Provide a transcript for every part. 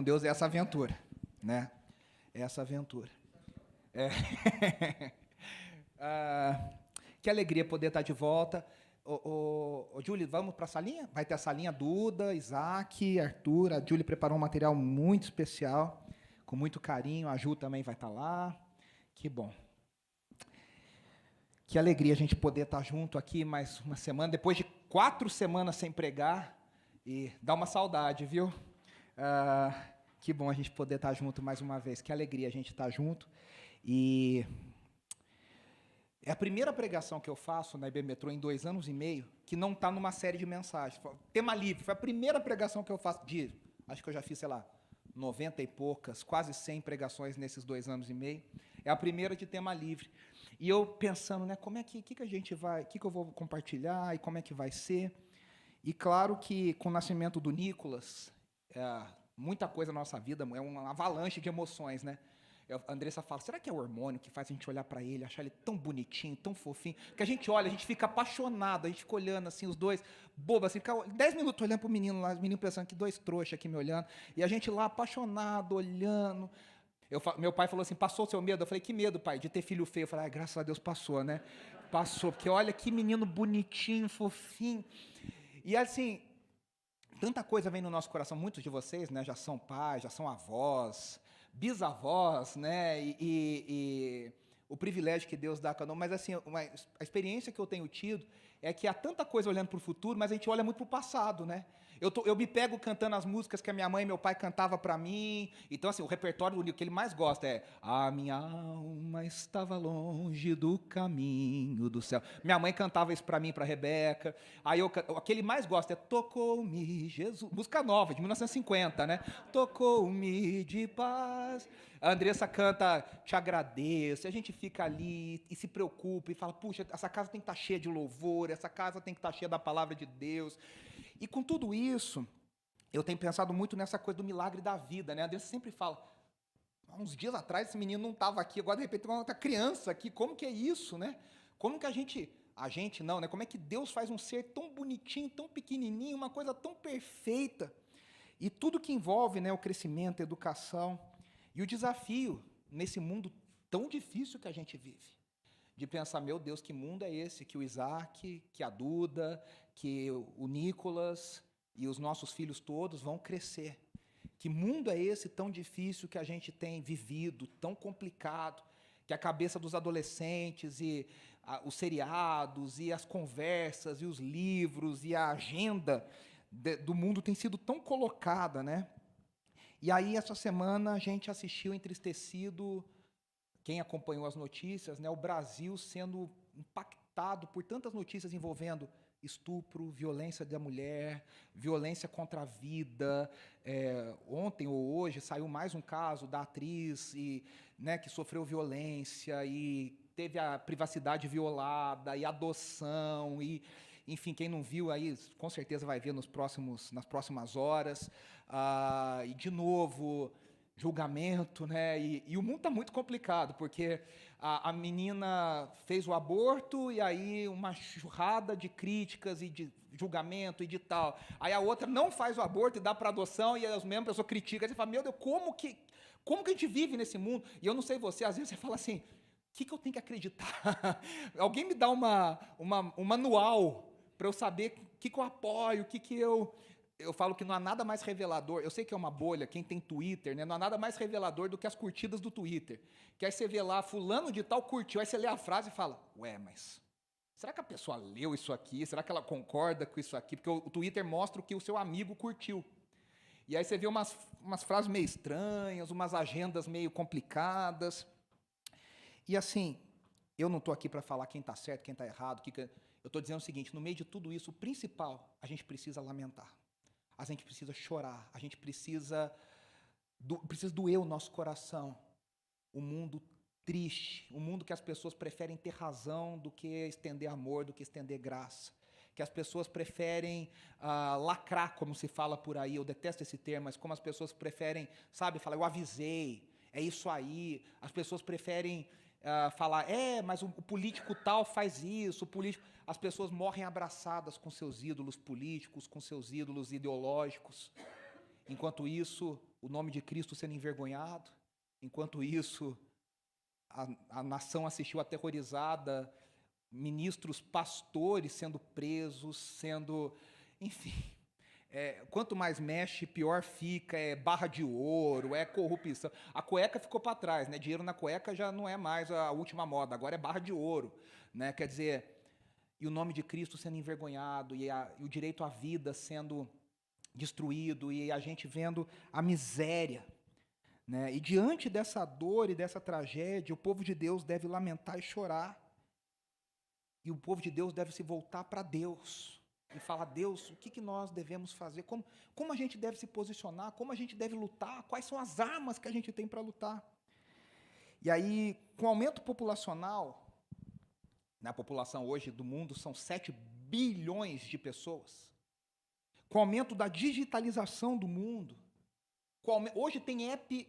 Deus é essa aventura, né? É essa aventura. É. Ah, que alegria poder estar de volta. Ô, Júlio, vamos para a salinha? Vai ter a salinha Duda, Isaac, Arthur. A Júlia preparou um material muito especial, com muito carinho. A Ju também vai estar lá. Que bom. Que alegria a gente poder estar junto aqui mais uma semana, depois de 4 semanas sem pregar. E dá uma saudade, viu? Ah, que bom a gente poder estar junto mais uma vez. Que alegria a gente estar junto. E é a primeira pregação que eu faço na IB Metrô em 2 anos e meio que não está numa série de mensagens. Tema livre. Foi a primeira pregação que eu faço acho que eu já fiz, sei lá, 90 e poucas, quase 100 pregações nesses 2 anos e meio. É a primeira de tema livre. E eu pensando, né, como é que a gente vai, o que eu vou compartilhar e como é que vai ser. E claro que com o nascimento do Nicolas, muita coisa na nossa vida, é uma avalanche de emoções, né? A Andressa fala, será que é o hormônio que faz a gente olhar para ele, achar ele tão bonitinho, tão fofinho, que a gente olha, a gente fica apaixonado, a gente fica olhando assim, os dois, bobo, assim, fica 10 minutos olhando pro menino lá, os meninos pensando que 2 trouxas aqui me olhando, e a gente lá apaixonado, olhando. Meu pai falou assim, passou o seu medo? Eu falei, que medo, pai, de ter filho feio? Eu falei, graças a Deus passou, né? Passou, porque olha que menino bonitinho, fofinho. E assim, tanta coisa vem no nosso coração, muitos de vocês, né, já são pais, já são avós, bisavós, né, e o privilégio que Deus dá a cada um, mas assim, a experiência que eu tenho tido é que há tanta coisa olhando para o futuro, mas a gente olha muito para o passado, né? Eu me pego cantando as músicas que a minha mãe e meu pai cantavam para mim. Então, assim, o repertório do Nico que ele mais gosta é A minha alma estava longe do caminho do céu. Minha mãe cantava isso para mim, para Rebeca. Aí o que ele mais gosta é Tocou-me Jesus. Música nova, de 1950, né? Tocou-me de paz. A Andressa canta Te Agradeço. E a gente fica ali e se preocupa e fala, puxa, essa casa tem que estar cheia de louvor, essa casa tem que estar cheia da palavra de Deus. E com tudo isso, eu tenho pensado muito nessa coisa do milagre da vida, né? A Andressa sempre fala, há uns dias atrás esse menino não estava aqui, agora de repente tem uma outra criança aqui, como que é isso, né? Como que a gente não, né? Como é que Deus faz um ser tão bonitinho, tão pequenininho, uma coisa tão perfeita? E tudo que envolve, né, o crescimento, a educação e o desafio nesse mundo tão difícil que a gente vive. De pensar, meu Deus, que mundo é esse que o Isaac, que a Duda, que o Nicolas e os nossos filhos todos vão crescer. Que mundo é esse tão difícil que a gente tem vivido, tão complicado, que a cabeça dos adolescentes e os seriados e as conversas e os livros e a agenda do mundo tem sido tão colocada, né? E aí, essa semana, a gente assistiu entristecido, quem acompanhou as notícias, né, o Brasil sendo impactado por tantas notícias envolvendo estupro, violência da mulher, violência contra a vida. Ontem ou hoje saiu mais um caso da atriz né, que sofreu violência e teve a privacidade violada e adoção e enfim, quem não viu aí com certeza vai ver nas próximas horas. E de novo julgamento, né? E o mundo está muito complicado, porque a menina fez o aborto e aí uma churrada de críticas e de julgamento e de tal. Aí a outra não faz o aborto e dá para adoção e as mesmas pessoas criticam. Aí você fala, meu Deus, como que a gente vive nesse mundo? E eu não sei você, às vezes você fala assim, o que eu tenho que acreditar? Alguém me dá um manual para eu saber o que eu apoio, o que eu falo que não há nada mais revelador. Eu sei que é uma bolha, quem tem Twitter, né? Não há nada mais revelador do que as curtidas do Twitter. Que aí você vê lá, fulano de tal curtiu, aí você lê a frase e fala, ué, mas será que a pessoa leu isso aqui? Será que ela concorda com isso aqui? Porque o Twitter mostra o que o seu amigo curtiu. E aí você vê umas frases meio estranhas, umas agendas meio complicadas. E assim, eu não estou aqui para falar quem está certo, quem está errado. Eu estou dizendo o seguinte, no meio de tudo isso, o principal, a gente precisa lamentar. A gente precisa chorar, a gente precisa doer o nosso coração. O mundo triste, o mundo que as pessoas preferem ter razão do que estender amor, do que estender graça. Que as pessoas preferem lacrar, como se fala por aí, eu detesto esse termo, mas como as pessoas preferem, sabe, falar, eu avisei, é isso aí. As pessoas preferem falar, mas o político tal faz isso, o político... As pessoas morrem abraçadas com seus ídolos políticos, com seus ídolos ideológicos. Enquanto isso, o nome de Cristo sendo envergonhado. Enquanto isso, a nação assistiu aterrorizada, ministros, pastores sendo presos, enfim, quanto mais mexe, pior fica, barra de ouro, corrupção. A cueca ficou para trás, né? Dinheiro na cueca já não é mais a última moda, agora é barra de ouro, né? Quer dizer, e o nome de Cristo sendo envergonhado, e o direito à vida sendo destruído, e a gente vendo a miséria, né? E diante dessa dor e dessa tragédia, o povo de Deus deve lamentar e chorar. E o povo de Deus deve se voltar para Deus e falar: Deus, o que nós devemos fazer? Como a gente deve se posicionar? Como a gente deve lutar? Quais são as armas que a gente tem para lutar? E aí, com o aumento populacional, na população hoje do mundo são 7 bilhões de pessoas, com o aumento da digitalização do mundo, hoje tem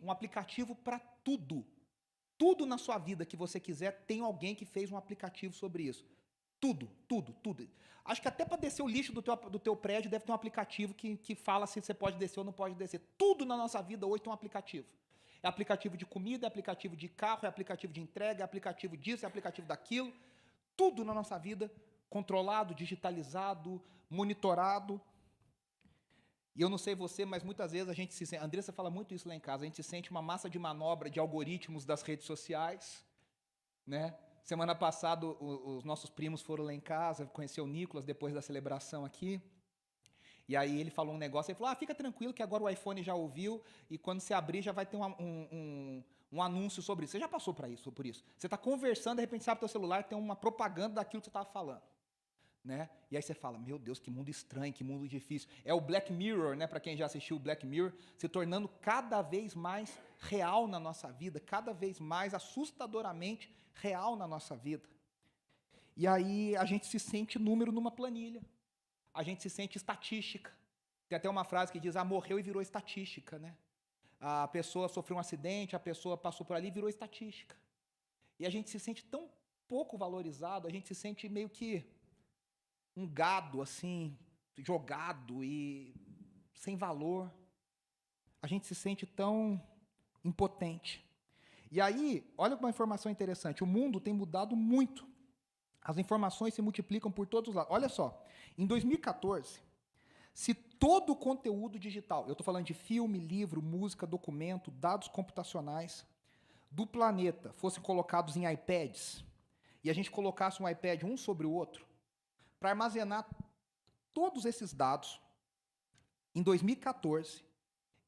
um aplicativo para tudo. Tudo na sua vida que você quiser, tem alguém que fez um aplicativo sobre isso. Tudo. Acho que até para descer o lixo do teu prédio deve ter um aplicativo que fala se você pode descer ou não pode descer. Tudo na nossa vida hoje tem um aplicativo. É aplicativo de comida, é aplicativo de carro, é aplicativo de entrega, é aplicativo disso, é aplicativo daquilo. Tudo na nossa vida controlado, digitalizado, monitorado. E eu não sei você, mas muitas vezes a gente se sente... A Andressa fala muito isso lá em casa. A gente se sente uma massa de manobra de algoritmos das redes sociais, né? Semana passada, os nossos primos foram lá em casa, conhecer o Nicolas depois da celebração aqui. E aí ele falou um negócio, ele falou: fica tranquilo que agora o iPhone já ouviu e quando você abrir já vai ter um anúncio sobre isso. Você já passou por isso? Você está conversando, de repente, sabe, o teu celular tem uma propaganda daquilo que você estava falando. Né? E aí você fala: meu Deus, que mundo estranho, que mundo difícil. É o Black Mirror, né? Para quem já assistiu o Black Mirror, se tornando cada vez mais real na nossa vida, cada vez mais assustadoramente real na nossa vida. E aí a gente se sente número numa planilha, a gente se sente estatística. Tem até uma frase que diz: morreu e virou estatística, né? A pessoa sofreu um acidente, a pessoa passou por ali e virou estatística. E a gente se sente tão pouco valorizado, a gente se sente meio que um gado, assim, jogado e sem valor. A gente se sente tão impotente. E aí, olha uma informação interessante. O mundo tem mudado muito. As informações se multiplicam por todos os lados. Olha só, em 2014, se todo o conteúdo digital, eu estou falando de filme, livro, música, documento, dados computacionais, do planeta fossem colocados em iPads, e a gente colocasse um iPad um sobre o outro, para armazenar todos esses dados, em 2014,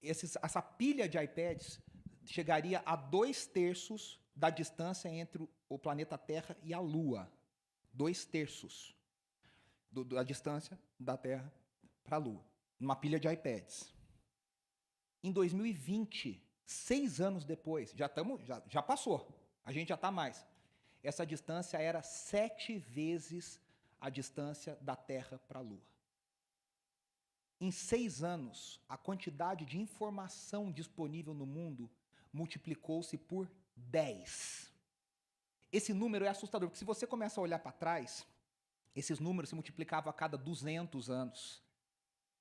essa pilha de iPads chegaria a 2/3 da distância entre o planeta Terra e a Lua. 2/3 da distância da Terra para a Lua, numa pilha de iPads. Em 2020, 6 anos depois, já passou, a gente já está mais. Essa distância era 7 vezes a distância da Terra para a Lua. Em 6 anos, a quantidade de informação disponível no mundo multiplicou-se por 10. Esse número é assustador, porque se você começa a olhar para trás, esses números se multiplicavam a cada 200 anos.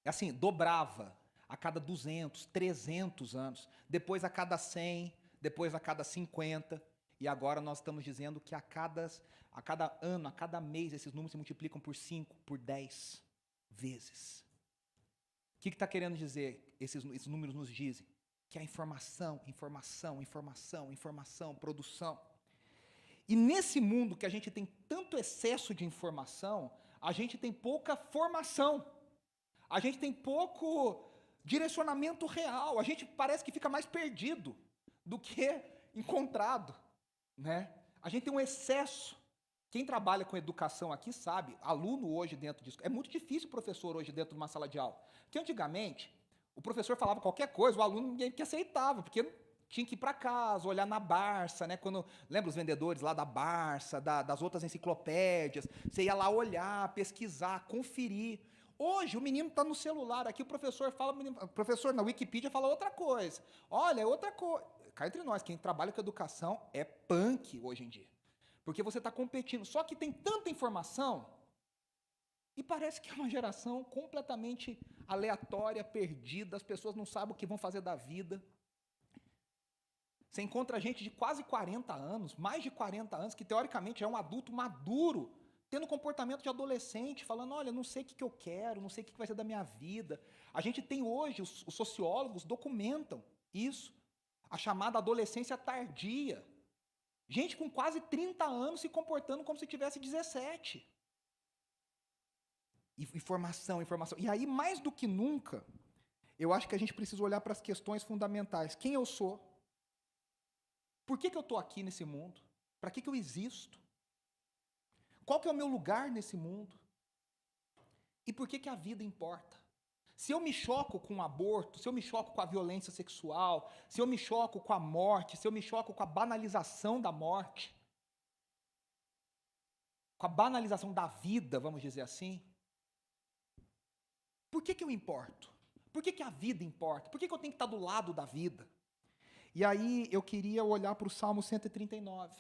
Assim, dobrava a cada 200, 300 anos, depois a cada 100, depois a cada 50, e agora nós estamos dizendo que a cada ano, a cada mês, esses números se multiplicam por 5, por 10 vezes. O que está querendo dizer? Esses números nos dizem que a informação, produção. E nesse mundo que a gente tem tanto excesso de informação, a gente tem pouca formação. A gente tem pouco direcionamento real. A gente parece que fica mais perdido do que encontrado, né? A gente tem um excesso. Quem trabalha com educação aqui sabe, aluno hoje dentro disso, é muito difícil o professor hoje dentro de uma sala de aula. Porque antigamente, o professor falava qualquer coisa, o aluno ninguém que aceitava, porque tinha que ir para casa, olhar na Barça, né? Lembra os vendedores lá da Barça, das outras enciclopédias? Você ia lá olhar, pesquisar, conferir. Hoje, o menino está no celular, aqui o professor fala, o professor na Wikipedia fala outra coisa. Olha, é outra coisa. Cá entre nós, quem trabalha com educação é punk hoje em dia. Porque você está competindo. Só que tem tanta informação e parece que é uma geração completamente aleatória, perdida, as pessoas não sabem o que vão fazer da vida. Você encontra gente de quase 40 anos, mais de 40 anos, que teoricamente é um adulto maduro, tendo comportamento de adolescente, falando, olha, não sei o que eu quero, não sei o que vai ser da minha vida. A gente tem hoje, os sociólogos documentam isso, a chamada adolescência tardia. Gente com quase 30 anos se comportando como se tivesse 17. Informação. E aí, mais do que nunca, eu acho que a gente precisa olhar para as questões fundamentais. Quem eu sou? Por que eu estou aqui nesse mundo? Para que eu existo? Qual que é o meu lugar nesse mundo? E por que a vida importa? Se eu me choco com o aborto, se eu me choco com a violência sexual, se eu me choco com a morte, se eu me choco com a banalização da morte, com a banalização da vida, vamos dizer assim, por que eu importo? Por que a vida importa? Por que eu tenho que estar do lado da vida? E aí eu queria olhar para o Salmo 139,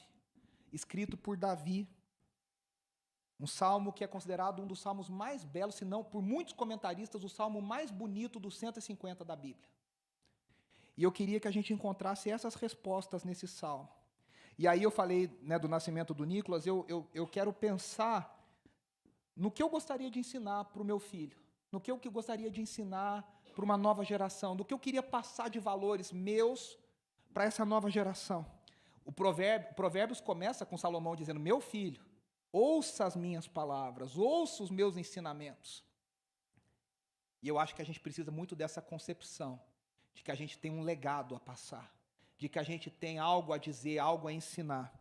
escrito por Davi, um salmo que é considerado um dos salmos mais belos, se não, por muitos comentaristas, o salmo mais bonito dos 150 da Bíblia. E eu queria que a gente encontrasse essas respostas nesse salmo. E aí eu falei, né, do nascimento do Nicolas, eu quero pensar no que eu gostaria de ensinar para o meu filho, no que eu gostaria de ensinar para uma nova geração, do que eu queria passar de valores meus para essa nova geração. O Provérbios começa com Salomão dizendo, meu filho, ouça as minhas palavras, ouça os meus ensinamentos. E eu acho que a gente precisa muito dessa concepção, de que a gente tem um legado a passar, de que a gente tem algo a dizer, algo a ensinar.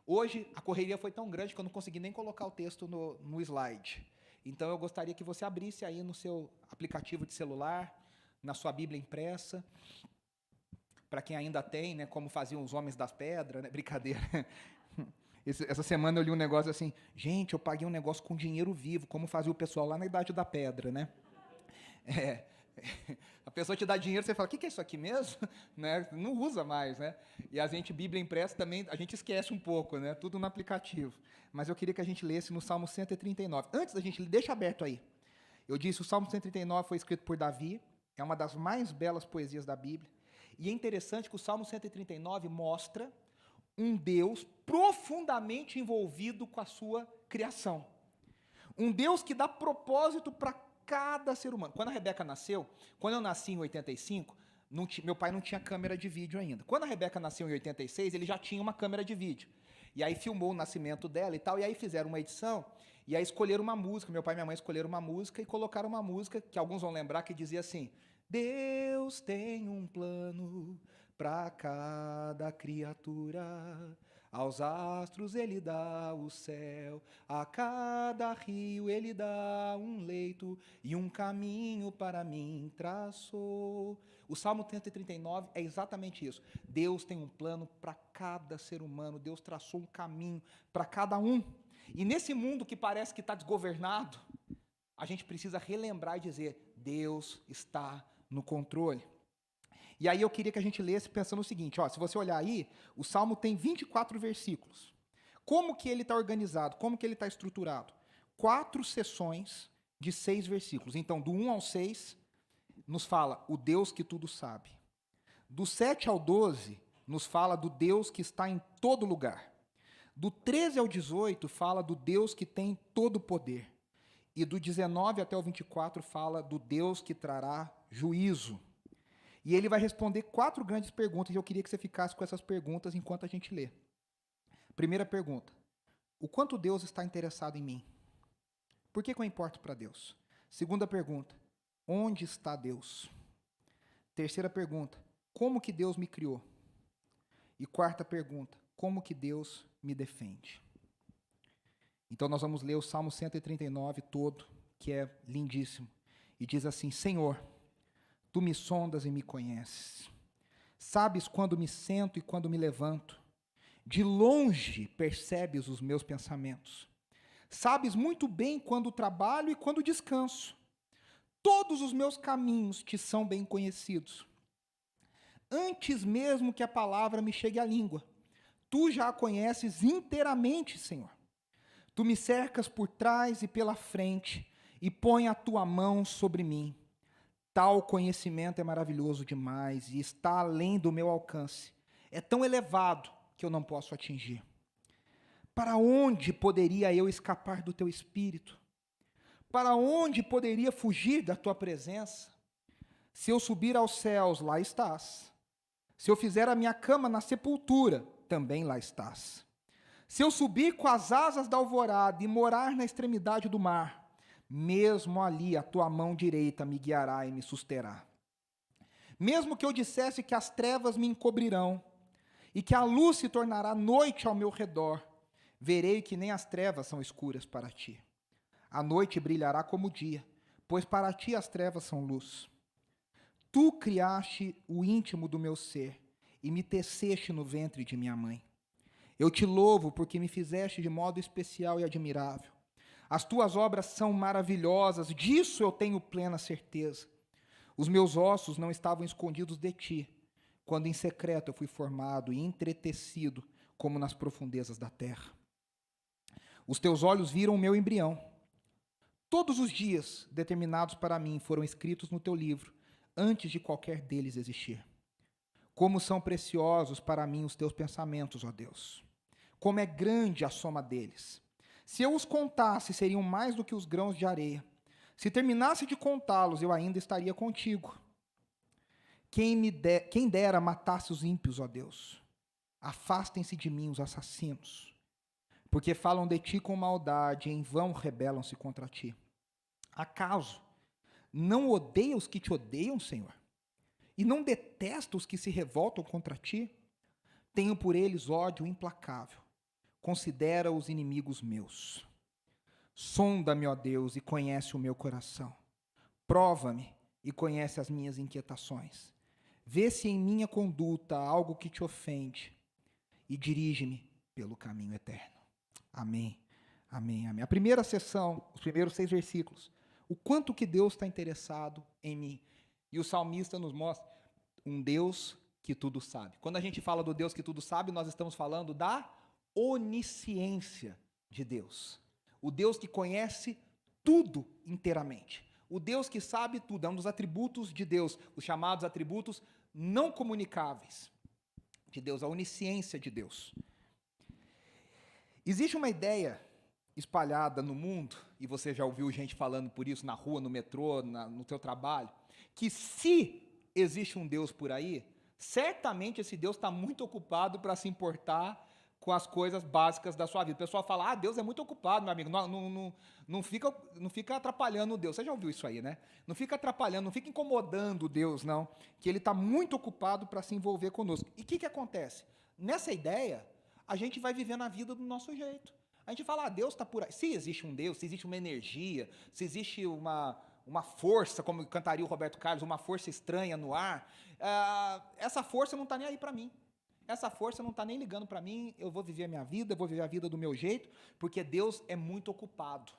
Hoje, a correria foi tão grande que eu não consegui nem colocar o texto no slide. Então, eu gostaria que você abrisse aí no seu aplicativo de celular, na sua Bíblia impressa, para quem ainda tem, né, como faziam os homens das pedras, né? Brincadeira. Essa semana eu li um negócio assim, gente, eu paguei um negócio com dinheiro vivo, como fazia o pessoal lá na Idade da Pedra, né? A pessoa te dá dinheiro, você fala, o que é isso aqui mesmo? Né? Não usa mais, né? E a gente, Bíblia impressa também, a gente esquece um pouco, né? Tudo no aplicativo. Mas eu queria que a gente lesse no Salmo 139. Antes da gente ler, deixa aberto aí. Eu disse, o Salmo 139 foi escrito por Davi, é uma das mais belas poesias da Bíblia. E é interessante que o Salmo 139 mostra um Deus profundamente envolvido com a sua criação. Um Deus que dá propósito para cada ser humano. Quando a Rebeca nasceu, quando eu nasci em 85, meu pai não tinha câmera de vídeo ainda. Quando a Rebeca nasceu em 86, ele já tinha uma câmera de vídeo. E aí filmou o nascimento dela e tal, e aí fizeram uma edição, e aí escolheram uma música, meu pai e minha mãe escolheram uma música e colocaram uma música que alguns vão lembrar que dizia assim, Deus tem um plano para cada criatura, aos astros ele dá o céu, a cada rio ele dá um leito e um caminho para mim traçou. O Salmo 139 é exatamente isso. Deus tem um plano para cada ser humano, Deus traçou um caminho para cada um. E nesse mundo que parece que está desgovernado, a gente precisa relembrar e dizer, Deus está no controle. E aí eu queria que a gente lesse pensando o seguinte, ó, se você olhar aí, o Salmo tem 24 versículos. Como que ele está organizado? Como que ele está estruturado? 4 sessões de 6 versículos. Então, do 1 ao 6, nos fala o Deus que tudo sabe. Do 7 ao 12, nos fala do Deus que está em todo lugar. Do 13 ao 18, fala do Deus que tem todo o poder. E do 19 até o 24, fala do Deus que trará juízo. E ele vai responder 4 grandes perguntas, e eu queria que você ficasse com essas perguntas enquanto a gente lê. Primeira pergunta, o quanto Deus está interessado em mim? Por que eu importo para Deus? Segunda pergunta, onde está Deus? Terceira pergunta, como que Deus me criou? E quarta pergunta, como que Deus me defende? Então nós vamos ler o Salmo 139 todo, que é lindíssimo. E diz assim, Senhor, Tu me sondas e me conheces. Sabes quando me sento e quando me levanto. De longe percebes os meus pensamentos. Sabes muito bem quando trabalho e quando descanso. Todos os meus caminhos te são bem conhecidos. Antes mesmo que a palavra me chegue à língua, tu já a conheces inteiramente, Senhor. Tu me cercas por trás e pela frente e põe a tua mão sobre mim. Tal conhecimento é maravilhoso demais e está além do meu alcance. É tão elevado que eu não posso atingir. Para onde poderia eu escapar do teu espírito? Para onde poderia fugir da tua presença? Se eu subir aos céus, lá estás. Se eu fizer a minha cama na sepultura, também lá estás. Se eu subir com as asas da alvorada e morar na extremidade do mar, mesmo ali a tua mão direita me guiará e me susterá. Mesmo que eu dissesse que as trevas me encobrirão e que a luz se tornará noite ao meu redor, verei que nem as trevas são escuras para ti. A noite brilhará como o dia, pois para ti as trevas são luz. Tu criaste o íntimo do meu ser e me teceste no ventre de minha mãe. Eu te louvo porque me fizeste de modo especial e admirável. As tuas obras são maravilhosas, disso eu tenho plena certeza. Os meus ossos não estavam escondidos de ti, quando em secreto eu fui formado e entretecido como nas profundezas da terra. Os teus olhos viram o meu embrião. Todos os dias determinados para mim foram escritos no teu livro, antes de qualquer deles existir. Como são preciosos para mim os teus pensamentos, ó Deus. Como é grande a soma deles. Se eu os contasse, seriam mais do que os grãos de areia. Se terminasse de contá-los, eu ainda estaria contigo. Quem dera matasse os ímpios, ó Deus. Afastem-se de mim os assassinos, porque falam de ti com maldade e em vão rebelam-se contra ti. Acaso não odeia os que te odeiam, Senhor? E não detesta os que se revoltam contra ti? Tenho por eles ódio implacável. Considera os inimigos meus. Sonda-me, ó Deus, e conhece o meu coração. Prova-me e conhece as minhas inquietações. Vê se em minha conduta há algo que te ofende e dirige-me pelo caminho eterno. Amém, amém, amém. A primeira sessão, os primeiros 6 versículos, o quanto que Deus está interessado em mim. E o salmista nos mostra um Deus que tudo sabe. Quando a gente fala do Deus que tudo sabe, nós estamos falando da onisciência de Deus. O Deus que conhece tudo inteiramente. O Deus que sabe tudo. É um dos atributos de Deus, os chamados atributos não comunicáveis de Deus, a onisciência de Deus. Existe uma ideia espalhada no mundo, e você já ouviu gente falando por isso na rua, no metrô, no teu trabalho, que se existe um Deus por aí, certamente esse Deus está muito ocupado para se importar com as coisas básicas da sua vida. O pessoal fala, Deus é muito ocupado, meu amigo, não fica atrapalhando Deus. Você já ouviu isso aí, né? Não fica atrapalhando, não fica incomodando Deus, não, que Ele está muito ocupado para se envolver conosco. E o que acontece? Nessa ideia, a gente vai vivendo a vida do nosso jeito. A gente fala, Deus está por aí. Se existe um Deus, se existe uma energia, se existe uma força, como cantaria o Roberto Carlos, uma força estranha no ar, essa força não está nem aí para mim. Essa força não está nem ligando para mim, eu vou viver a minha vida, eu vou viver a vida do meu jeito, porque Deus é muito ocupado.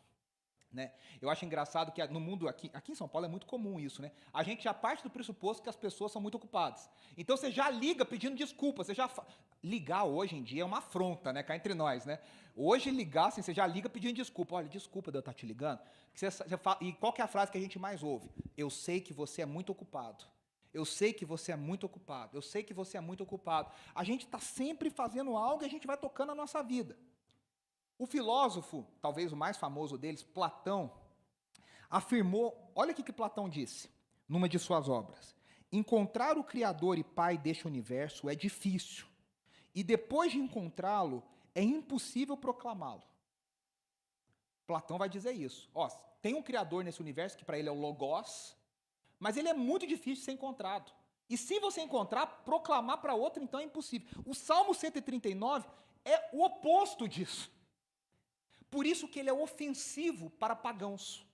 Né? Eu acho engraçado que no mundo, aqui em São Paulo é muito comum isso, né? A gente já parte do pressuposto que as pessoas são muito ocupadas. Então você já liga pedindo desculpa, ligar hoje em dia é uma afronta, né? Cá entre nós, né? Hoje ligar, assim, você já liga pedindo desculpa. Olha, desculpa de eu estar te ligando. E qual que é a frase que a gente mais ouve? Eu sei que você é muito ocupado. Eu sei que você é muito ocupado. Eu sei que você é muito ocupado. A gente está sempre fazendo algo e a gente vai tocando a nossa vida. O filósofo, talvez o mais famoso deles, Platão, afirmou, olha o que Platão disse, numa de suas obras: encontrar o Criador e Pai deste universo é difícil, e depois de encontrá-lo, é impossível proclamá-lo. Platão vai dizer isso. Tem um Criador nesse universo, que para ele é o Logos, mas ele é muito difícil de ser encontrado. E se você encontrar, proclamar para outro, então é impossível. O Salmo 139 é o oposto disso. Por isso que ele é ofensivo para pagãos.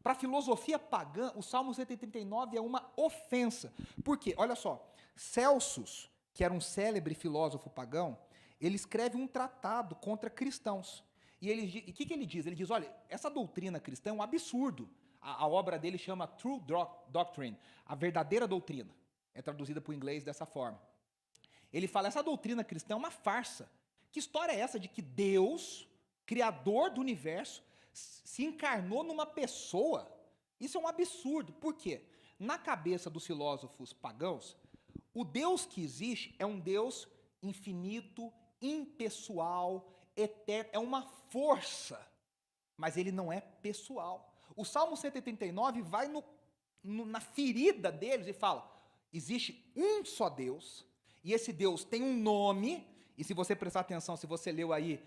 Para a filosofia pagã, o Salmo 139 é uma ofensa. Por quê? Olha só, Celsus, que era um célebre filósofo pagão, ele escreve um tratado contra cristãos. E o que ele diz? Ele diz, olha, essa doutrina cristã é um absurdo. A obra dele chama True Doctrine, a verdadeira doutrina. É traduzida para o inglês dessa forma. Ele fala, essa doutrina cristã é uma farsa. Que história é essa de que Deus, Criador do universo, se encarnou numa pessoa? Isso é um absurdo. Por quê? Na cabeça dos filósofos pagãos, o Deus que existe é um Deus infinito, impessoal, eterno, é uma força, mas ele não é pessoal. O Salmo 139 vai na ferida deles e fala: existe um só Deus, e esse Deus tem um nome, e se você prestar atenção, se você leu aí,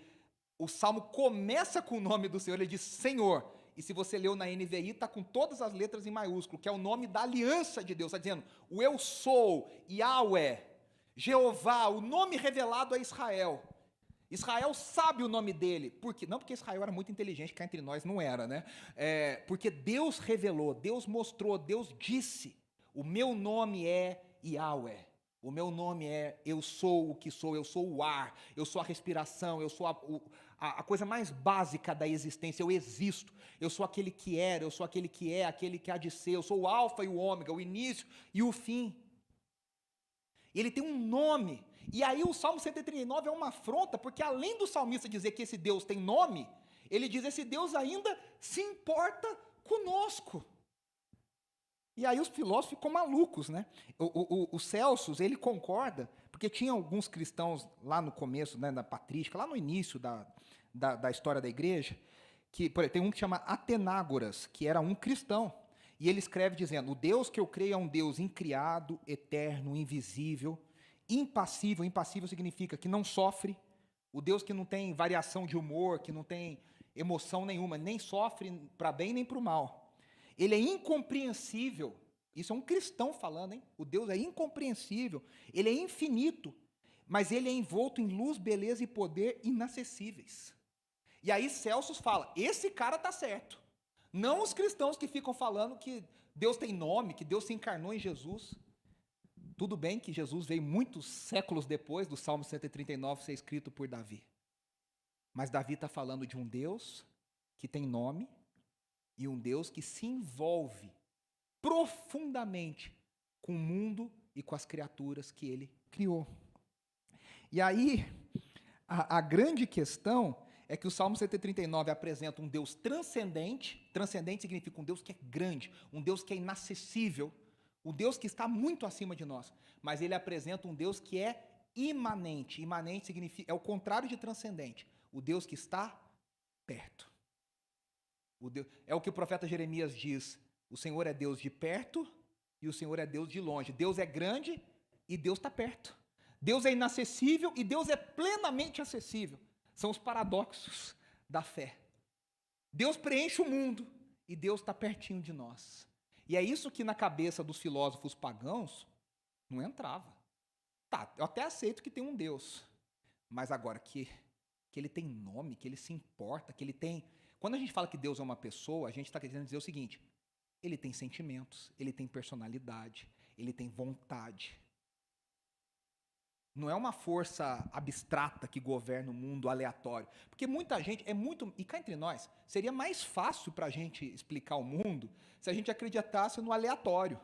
o Salmo começa com o nome do Senhor, ele diz Senhor, e se você leu na NVI, está com todas as letras em maiúsculo, que é o nome da aliança de Deus, está dizendo, o eu sou, Yahweh, Jeová, o nome revelado a Israel. Israel sabe o nome dele, porque não porque Israel era muito inteligente, cá entre nós não era, né? Porque Deus revelou, Deus mostrou, Deus disse, o meu nome é Yahweh, o meu nome é eu sou o que sou, eu sou o ar, eu sou a respiração, eu sou a coisa mais básica da existência, eu existo, eu sou aquele que era, eu sou aquele que é, aquele que há de ser, eu sou o alfa e o ômega, o início e o fim. E ele tem um nome. E aí o Salmo 139 é uma afronta, porque além do salmista dizer que esse Deus tem nome, ele diz que esse Deus ainda se importa conosco. E aí os filósofos ficam malucos, né? O Celsus, ele concorda, porque tinha alguns cristãos lá no começo, né, da patrística, lá no início da história da igreja, que por exemplo, tem um que chama Atenágoras, que era um cristão. E ele escreve dizendo, o Deus que eu creio é um Deus incriado, eterno, invisível, impassível. Impassível significa que não sofre. O Deus que não tem variação de humor, que não tem emoção nenhuma, nem sofre para bem nem para o mal. Ele é incompreensível. Isso é um cristão falando, hein? O Deus é incompreensível. Ele é infinito, mas ele é envolto em luz, beleza e poder inacessíveis. E aí Celsus fala, esse cara está certo. Não os cristãos que ficam falando que Deus tem nome, que Deus se encarnou em Jesus. Tudo bem que Jesus veio muitos séculos depois do Salmo 139 ser escrito por Davi. Mas Davi está falando de um Deus que tem nome e um Deus que se envolve profundamente com o mundo e com as criaturas que ele criou. E aí, a grande questão é que o Salmo 139 apresenta um Deus transcendente. Transcendente significa um Deus que é grande, um Deus que é inacessível, um Deus que está muito acima de nós. Mas ele apresenta um Deus que é imanente. Imanente significa, é o contrário de transcendente. O Deus que está perto. É o que o profeta Jeremias diz. O Senhor é Deus de perto e o Senhor é Deus de longe. Deus é grande e Deus está perto. Deus é inacessível e Deus é plenamente acessível. São os paradoxos da fé. Deus preenche o mundo e Deus está pertinho de nós. E é isso que na cabeça dos filósofos pagãos não entrava. Tá, eu até aceito que tem um Deus, mas agora que ele tem nome, que ele se importa, que ele tem... Quando a gente fala que Deus é uma pessoa, a gente está querendo dizer o seguinte, ele tem sentimentos, ele tem personalidade, ele tem vontade. Não é uma força abstrata que governa o mundo aleatório. Porque muita gente, e cá entre nós, seria mais fácil para a gente explicar o mundo se a gente acreditasse no aleatório.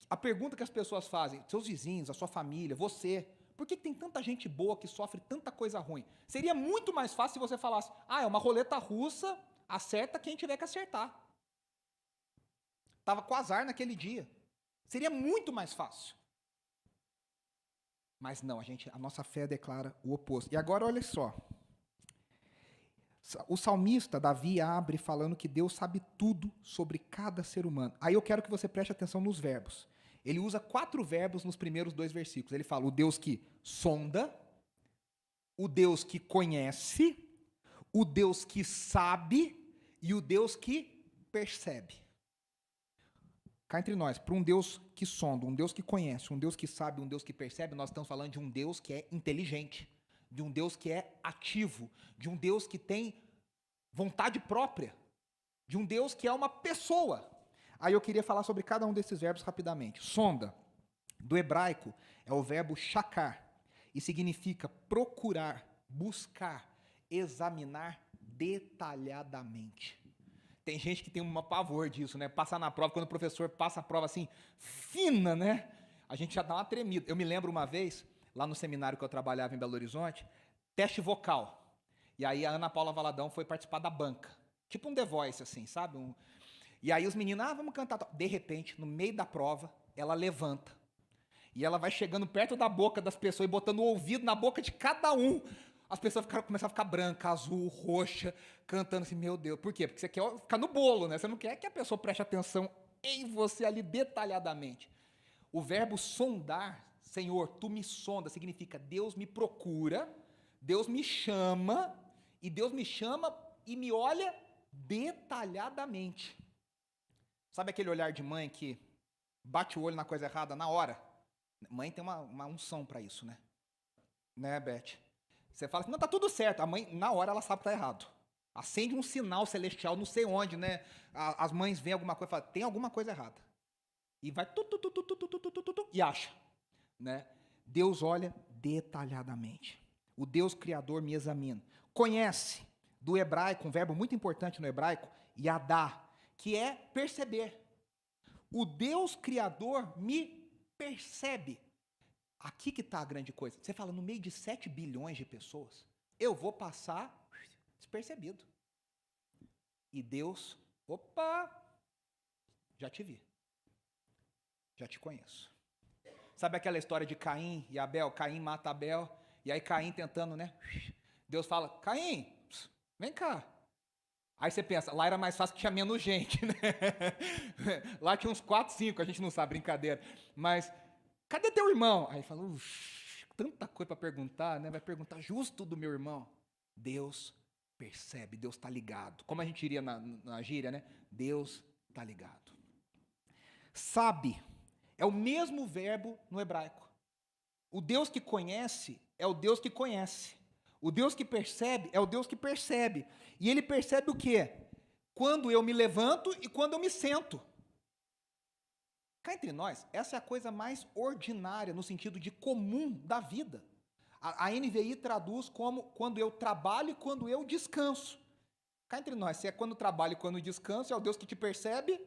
A pergunta que as pessoas fazem, seus vizinhos, a sua família, você, por que tem tanta gente boa que sofre tanta coisa ruim? Seria muito mais fácil se você falasse, é uma roleta russa, acerta quem tiver que acertar. Estava com azar naquele dia. Seria muito mais fácil. Mas não, a nossa fé declara o oposto. E agora olha só. O salmista Davi abre falando que Deus sabe tudo sobre cada ser humano. Aí eu quero que você preste atenção nos verbos. Ele usa 4 verbos nos primeiros 2 versículos. Ele fala o Deus que sonda, o Deus que conhece, o Deus que sabe e o Deus que percebe. Cá entre nós, para um Deus que sonda, um Deus que conhece, um Deus que sabe, um Deus que percebe, nós estamos falando de um Deus que é inteligente, de um Deus que é ativo, de um Deus que tem vontade própria, de um Deus que é uma pessoa. Aí eu queria falar sobre cada um desses verbos rapidamente. Sonda, do hebraico, é o verbo shakar, e significa procurar, buscar, examinar detalhadamente. Tem gente que tem um pavor disso, né? Passar na prova, quando o professor passa a prova assim, fina, né? A gente já dá uma tremida. Eu me lembro uma vez, lá no seminário que eu trabalhava em Belo Horizonte, teste vocal. E aí a Ana Paula Valadão foi participar da banca. Tipo um The Voice, assim, sabe? E aí os meninos, vamos cantar. De repente, no meio da prova, ela levanta. E ela vai chegando perto da boca das pessoas e botando o ouvido na boca de cada um. As pessoas começam a ficar branca, azul, roxa, cantando assim, meu Deus. Por quê? Porque você quer ficar no bolo, né? Você não quer que a pessoa preste atenção em você ali detalhadamente. O verbo sondar, Senhor, tu me sonda, significa Deus me procura, Deus me chama e me olha detalhadamente. Sabe aquele olhar de mãe que bate o olho na coisa errada na hora? Mãe tem uma unção para isso, né? Né, Beth? Você fala assim, não, tá tudo certo. A mãe, na hora, ela sabe que tá errado. Acende um sinal celestial, não sei onde, né? As mães veem alguma coisa e falam, tem alguma coisa errada. E vai e acha, né? Deus olha detalhadamente. O Deus Criador me examina. Conhece, do hebraico, um verbo muito importante no hebraico, yadá, que é perceber. O Deus Criador me percebe. Aqui que está a grande coisa. Você fala, no meio de 7 bilhões de pessoas, eu vou passar despercebido. E Deus, opa, já te vi. Já te conheço. Sabe aquela história de Caim e Abel? Caim mata Abel, e aí Caim tentando, né? Deus fala, Caim, vem cá. Aí você pensa, lá era mais fácil que tinha menos gente, né? Lá tinha uns 4, 5, a gente não sabe, brincadeira. Mas, cadê teu irmão? Aí fala, tanta coisa para perguntar, né? Vai perguntar justo do meu irmão. Deus percebe, Deus está ligado. Como a gente diria na gíria, né? Deus está ligado. Sabe, é o mesmo verbo no hebraico. O Deus que conhece é o Deus que conhece. O Deus que percebe é o Deus que percebe. E ele percebe o quê? Quando eu me levanto e quando eu me sento. Cá entre nós, essa é a coisa mais ordinária, no sentido de comum da vida. A NVI traduz como quando eu trabalho e quando eu descanso. Cá entre nós, se é quando trabalho e quando descanso, é o Deus que te percebe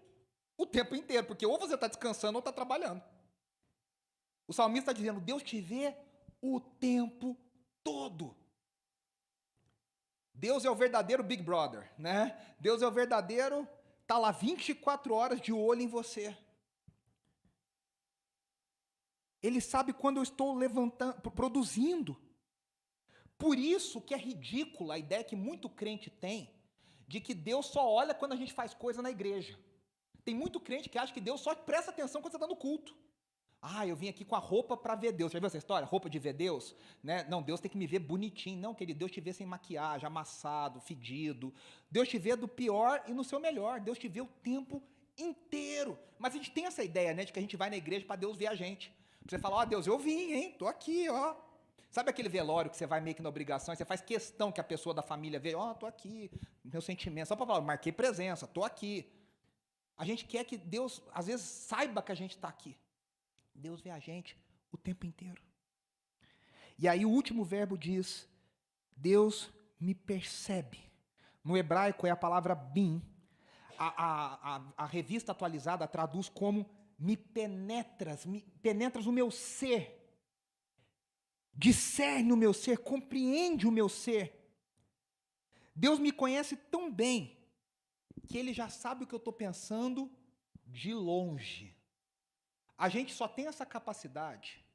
o tempo inteiro, porque ou você está descansando ou está trabalhando. O salmista está dizendo, Deus te vê o tempo todo. Deus é o verdadeiro Big Brother, né? Deus é o verdadeiro, está lá 24 horas de olho em você. Ele sabe quando eu estou levantando, produzindo. Por isso que é ridícula a ideia que muito crente tem de que Deus só olha quando a gente faz coisa na igreja. Tem muito crente que acha que Deus só presta atenção quando você está no culto. Eu vim aqui com a roupa para ver Deus. Já viu essa história? Roupa de ver Deus? Né? Não, Deus tem que me ver bonitinho. Não, querido, Deus te vê sem maquiagem, amassado, fedido. Deus te vê do pior e no seu melhor. Deus te vê o tempo inteiro. Mas a gente tem essa ideia, né, de que a gente vai na igreja para Deus ver a gente. Você fala, Deus, eu vim, hein? Tô aqui, ó. Sabe aquele velório que você vai meio que na obrigação e você faz questão que a pessoa da família veja, tô aqui, meu sentimento. Só para falar, marquei presença, tô aqui. A gente quer que Deus, às vezes, saiba que a gente está aqui. Deus vê a gente o tempo inteiro. E aí o último verbo diz, Deus me percebe. No hebraico é a palavra bin. A revista atualizada traduz como me penetras no meu ser. Discerne o meu ser, compreende o meu ser. Deus me conhece tão bem que Ele já sabe o que eu estou pensando de longe. A gente só tem essa capacidade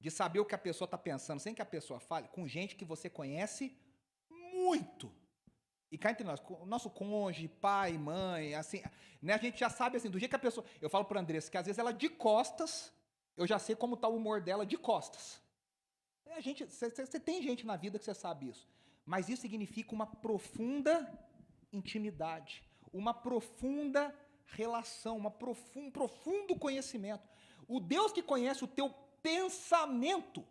de saber o que a pessoa está pensando, sem que a pessoa fale, com gente que você conhece muito. E cá entre nós, o nosso cônjuge, pai, mãe, assim, né, a gente já sabe assim, do jeito que a pessoa... Eu falo para a Andressa que às vezes ela de costas, eu já sei como está o humor dela de costas. Você tem gente na vida que você sabe isso. Mas isso significa uma profunda intimidade, uma profunda relação, um profundo conhecimento. O Deus que conhece o teu pensamento.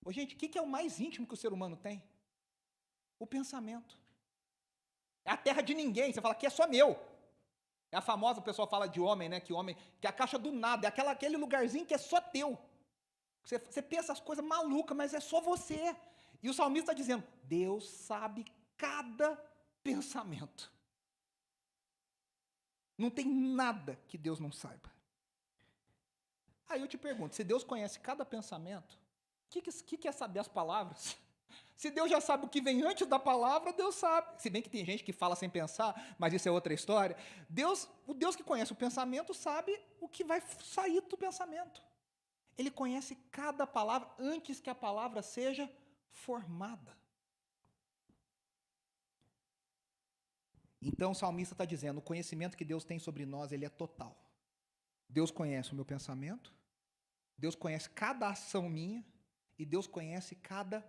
Gente, o que é o mais íntimo que o ser humano tem? O pensamento. É a terra de ninguém. Você fala que é só meu. É a famosa, o pessoal fala de homem, né? Que é a caixa do nada, é aquele lugarzinho que é só teu. Você pensa as coisas malucas, mas é só você. E o salmista está dizendo, Deus sabe cada pensamento. Não tem nada que Deus não saiba. Aí eu te pergunto, se Deus conhece cada pensamento, o que é saber as palavras? Se Deus já sabe o que vem antes da palavra, Deus sabe. Se bem que tem gente que fala sem pensar, mas isso é outra história. O Deus que conhece o pensamento sabe o que vai sair do pensamento. Ele conhece cada palavra antes que a palavra seja formada. Então o salmista está dizendo, o conhecimento que Deus tem sobre nós, ele é total. Deus conhece o meu pensamento, Deus conhece cada ação minha, e Deus conhece cada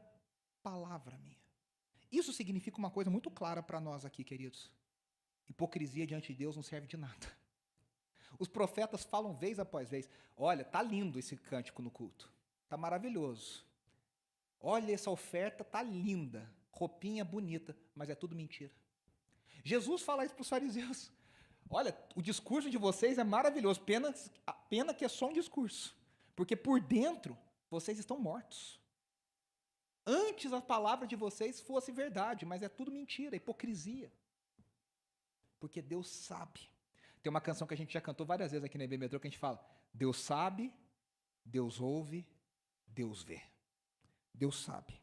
palavra minha. Isso significa uma coisa muito clara para nós aqui, queridos. Hipocrisia diante de Deus não serve de nada. Os profetas falam vez após vez, olha, tá lindo esse cântico no culto, tá maravilhoso. Olha, essa oferta tá linda, roupinha bonita, mas é tudo mentira. Jesus fala isso para os fariseus. Olha, o discurso de vocês é maravilhoso, pena que é só um discurso, porque por dentro vocês estão mortos. Antes a palavra de vocês fosse verdade, mas é tudo mentira, hipocrisia. Porque Deus sabe. Tem uma canção que a gente já cantou várias vezes aqui na IB Metrô que a gente fala, Deus sabe, Deus ouve, Deus vê. Deus sabe.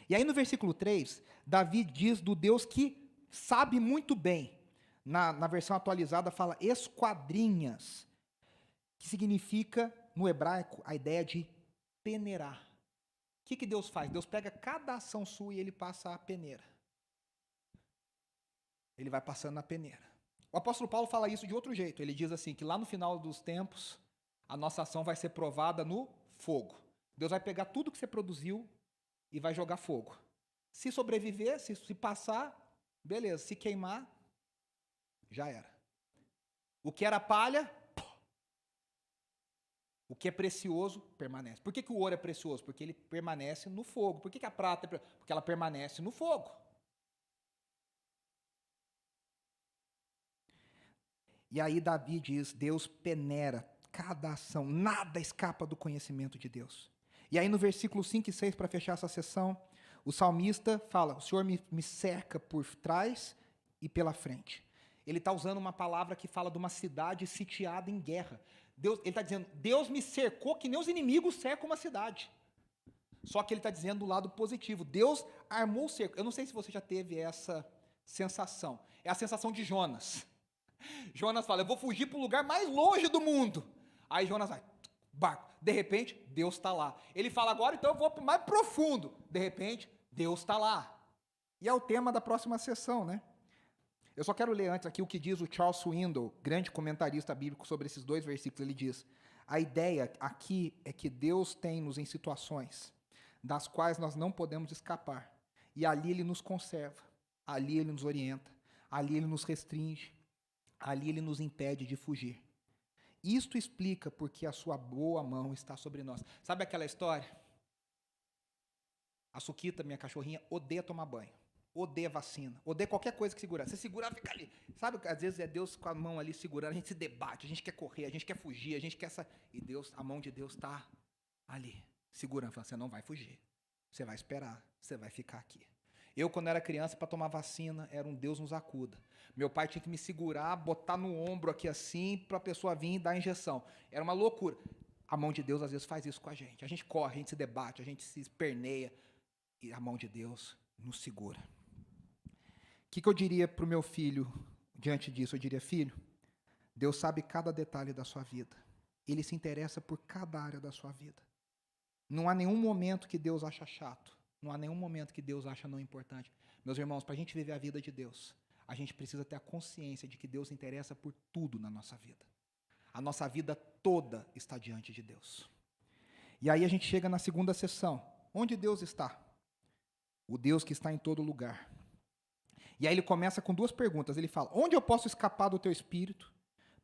E aí no versículo 3, Davi diz do Deus que sabe muito bem. Na versão atualizada fala esquadrinhas, que significa, no hebraico, a ideia de peneirar. O que Deus faz? Deus pega cada ação sua e ele passa a peneira. Ele vai passando na peneira. O apóstolo Paulo fala isso de outro jeito. Ele diz assim, que lá no final dos tempos, a nossa ação vai ser provada no fogo. Deus vai pegar tudo que você produziu e vai jogar fogo. Se sobreviver, se passar, beleza. Se queimar, já era. O que era palha, o que é precioso, permanece. Por que o ouro é precioso? Porque ele permanece no fogo. Por que a prata é preciosa? Porque ela permanece no fogo. E aí Davi diz, Deus peneira cada ação, nada escapa do conhecimento de Deus. E aí no versículo 5 e 6, para fechar essa sessão, o salmista fala, o Senhor me cerca por trás e pela frente. Ele está usando uma palavra que fala de uma cidade sitiada em guerra. Ele está dizendo, Deus me cercou que nem os inimigos cercam uma cidade. Só que ele está dizendo do lado positivo. Deus armou o cerco. Eu não sei se você já teve essa sensação. É a sensação de Jonas. Jonas fala, eu vou fugir para o lugar mais longe do mundo. Aí Jonas vai, barco. De repente, Deus está lá. Ele fala, agora então eu vou para o mais profundo. De repente, Deus está lá. E é o tema da próxima sessão, né? Eu só quero ler antes aqui o que diz o Charles Swindoll, grande comentarista bíblico, sobre esses dois versículos. Ele diz, a ideia aqui é que Deus tem-nos em situações das quais nós não podemos escapar. E ali Ele nos conserva, ali Ele nos orienta, ali Ele nos restringe, ali Ele nos impede de fugir. Isto explica porque a sua boa mão está sobre nós. Sabe aquela história? A Suquita, minha cachorrinha, odeia tomar banho. Odeia vacina, odeia qualquer coisa que segurar. Você segurar, fica ali. Sabe, às vezes é Deus com a mão ali segurando, a gente se debate, a gente quer correr, a gente quer fugir, a gente quer e Deus, a mão de Deus está ali, segurando, falando, você não vai fugir, você vai esperar, você vai ficar aqui. Eu, quando era criança, para tomar vacina, era um Deus nos acuda. Meu pai tinha que me segurar, botar no ombro aqui assim, para a pessoa vir e dar a injeção. Era uma loucura. A mão de Deus, às vezes, faz isso com a gente. A gente corre, a gente se debate, a gente se esperneia, e a mão de Deus nos segura. O que eu diria para o meu filho diante disso? Eu diria, filho, Deus sabe cada detalhe da sua vida. Ele se interessa por cada área da sua vida. Não há nenhum momento que Deus acha chato. Não há nenhum momento que Deus acha não importante. Meus irmãos, para a gente viver a vida de Deus, a gente precisa ter a consciência de que Deus se interessa por tudo na nossa vida. A nossa vida toda está diante de Deus. E aí a gente chega na segunda sessão. Onde Deus está? O Deus que está em todo lugar. E aí ele começa com duas perguntas. Ele fala, onde eu posso escapar do teu espírito?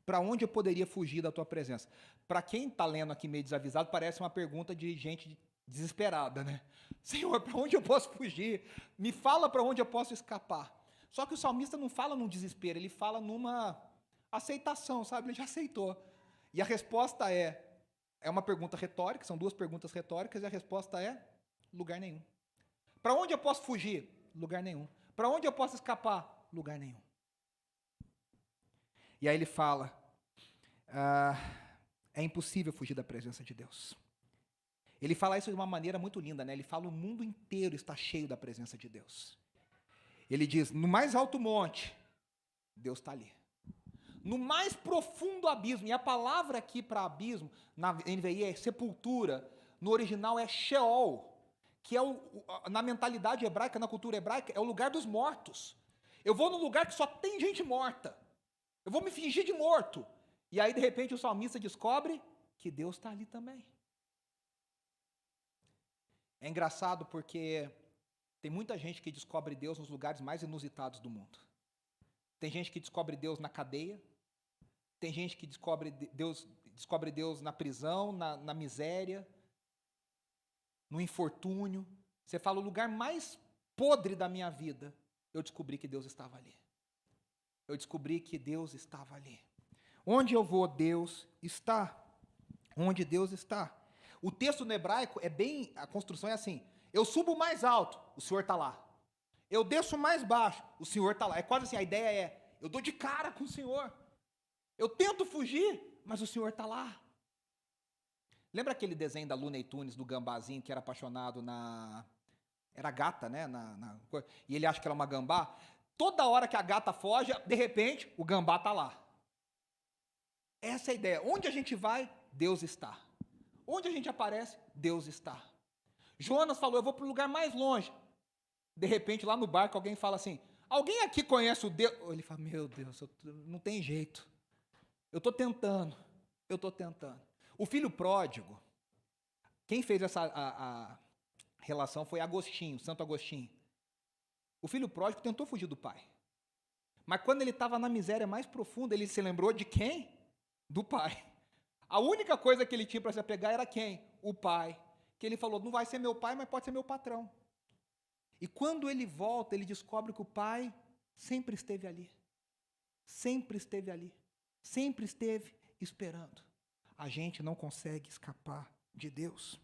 Para onde eu poderia fugir da tua presença? Para quem está lendo aqui meio desavisado, parece uma pergunta de gente desesperada, né? Senhor, para onde eu posso fugir? Me fala para onde eu posso escapar. Só que o salmista não fala num desespero, ele fala numa aceitação, sabe? Ele já aceitou. E a resposta é uma pergunta retórica, são duas perguntas retóricas, e a resposta é lugar nenhum. Para onde eu posso fugir? Lugar nenhum. Para onde eu posso escapar? Lugar nenhum. E aí ele fala, é impossível fugir da presença de Deus. Ele fala isso de uma maneira muito linda, né? Ele fala: o mundo inteiro está cheio da presença de Deus. Ele diz: no mais alto monte, Deus está ali. No mais profundo abismo, e a palavra aqui para abismo, na NVI é sepultura, no original é Sheol, que é na mentalidade hebraica, na cultura hebraica, é o lugar dos mortos. Eu vou num lugar que só tem gente morta. Eu vou me fingir de morto. E aí, de repente, o salmista descobre que Deus está ali também. É engraçado porque tem muita gente que descobre Deus nos lugares mais inusitados do mundo. Tem gente que descobre Deus na cadeia. Tem gente que descobre Deus na prisão, na miséria, no infortúnio. Você fala: o lugar mais podre da minha vida, eu descobri que Deus estava ali. Eu descobri que Deus estava ali. Onde eu vou, Deus está. Onde Deus está. O texto no hebraico a construção é assim: eu subo mais alto, o Senhor está lá. Eu desço mais baixo, o Senhor está lá. É quase assim, a ideia é: eu dou de cara com o Senhor. Eu tento fugir, mas o Senhor está lá. Lembra aquele desenho da Looney Tunes, do gambazinho, que era apaixonado era gata, né? E ele acha que ela é uma gambá? Toda hora que a gata foge, de repente, o gambá está lá. Essa é a ideia. Onde a gente vai, Deus está. Onde a gente aparece, Deus está. Jonas falou: eu vou para o lugar mais longe. De repente, lá no barco, alguém fala assim: alguém aqui conhece o Deus? Ele fala: meu Deus, não tem jeito. Eu estou tentando. O filho pródigo, quem fez a relação foi Agostinho, Santo Agostinho. O filho pródigo tentou fugir do pai. Mas quando ele estava na miséria mais profunda, ele se lembrou de quem? Do pai. A única coisa que ele tinha para se apegar era quem? O pai. Que ele falou: não vai ser meu pai, mas pode ser meu patrão. E quando ele volta, ele descobre que o pai sempre esteve ali. Sempre esteve ali. Sempre esteve esperando. A gente não consegue escapar de Deus.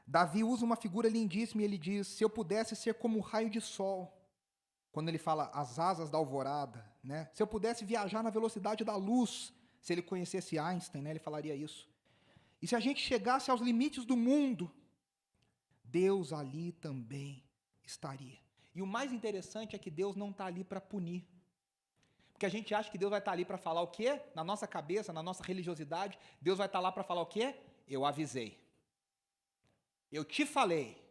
Davi usa uma figura lindíssima e ele diz: se eu pudesse ser como o raio de sol, quando ele fala as asas da alvorada, né? Se eu pudesse viajar na velocidade da luz, se ele conhecesse Einstein, né, ele falaria isso. E se a gente chegasse aos limites do mundo, Deus ali também estaria. E o mais interessante é que Deus não está ali para punir. Porque a gente acha que Deus vai estar ali para falar o quê? Na nossa cabeça, na nossa religiosidade, Deus vai estar lá para falar o quê? Eu avisei. Eu te falei.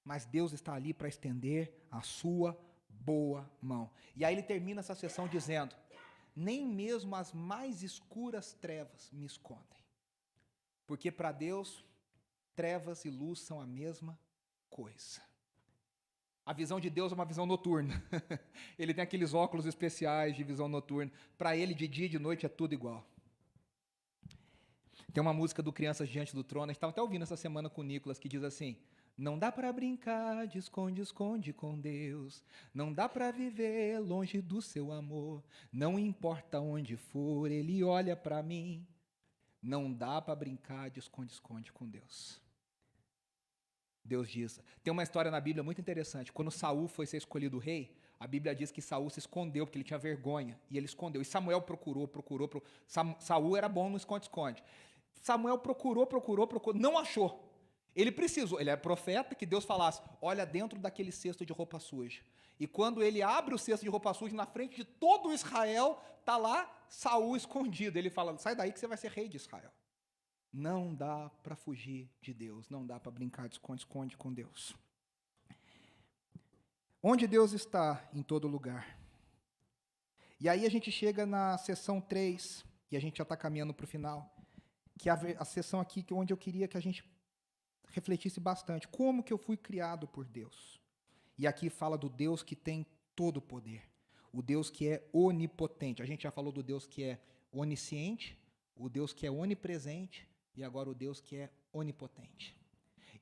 Mas Deus está ali para estender a sua boa mão. E aí ele termina essa sessão dizendo: nem mesmo as mais escuras trevas me escondem. Porque para Deus, trevas e luz são a mesma coisa. A visão de Deus é uma visão noturna. Ele tem aqueles óculos especiais de visão noturna. Para ele, de dia e de noite, é tudo igual. Tem uma música do Crianças Diante do Trono, a gente estava até ouvindo essa semana com o Nicolas, que diz assim: não dá para brincar de esconde-esconde com Deus. Não dá para viver longe do seu amor. Não importa onde for, Ele olha para mim. Não dá para brincar de esconde-esconde com Deus. Deus diz. Tem uma história na Bíblia muito interessante. Quando Saul foi ser escolhido rei, a Bíblia diz que Saul se escondeu, porque ele tinha vergonha, e ele escondeu. E Samuel procurou. Saul era bom no esconde-esconde. Samuel procurou, não achou. Ele precisou, ele é profeta, que Deus falasse: olha dentro daquele cesto de roupa suja. E quando ele abre o cesto de roupa suja, na frente de todo Israel, está lá Saul escondido. Ele fala: sai daí que você vai ser rei de Israel. Não dá para fugir de Deus, não dá para brincar de esconde-esconde com Deus. Onde Deus está? Em todo lugar. E aí a gente chega na sessão 3, e a gente já está caminhando para o final, que é a sessão aqui onde eu queria que a gente refletisse bastante. Como que eu fui criado por Deus? E aqui fala do Deus que tem todo o poder. O Deus que é onipotente. A gente já falou do Deus que é onisciente, o Deus que é onipresente, e agora o Deus que é onipotente.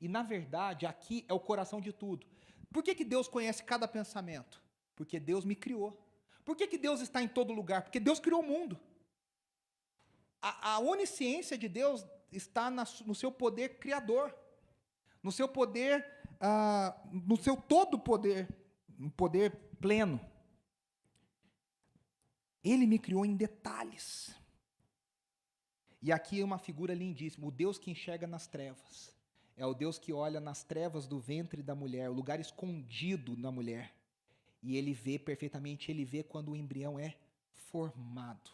E, na verdade, aqui é o coração de tudo. Por que Deus conhece cada pensamento? Porque Deus me criou. Por que Deus está em todo lugar? Porque Deus criou o mundo. A onisciência de Deus está no seu poder criador, no seu poder, no seu todo poder, no poder pleno. Ele me criou em detalhes. E aqui é uma figura lindíssima, o Deus que enxerga nas trevas. É o Deus que olha nas trevas do ventre da mulher, o lugar escondido da mulher. E ele vê perfeitamente, ele vê quando o embrião é formado.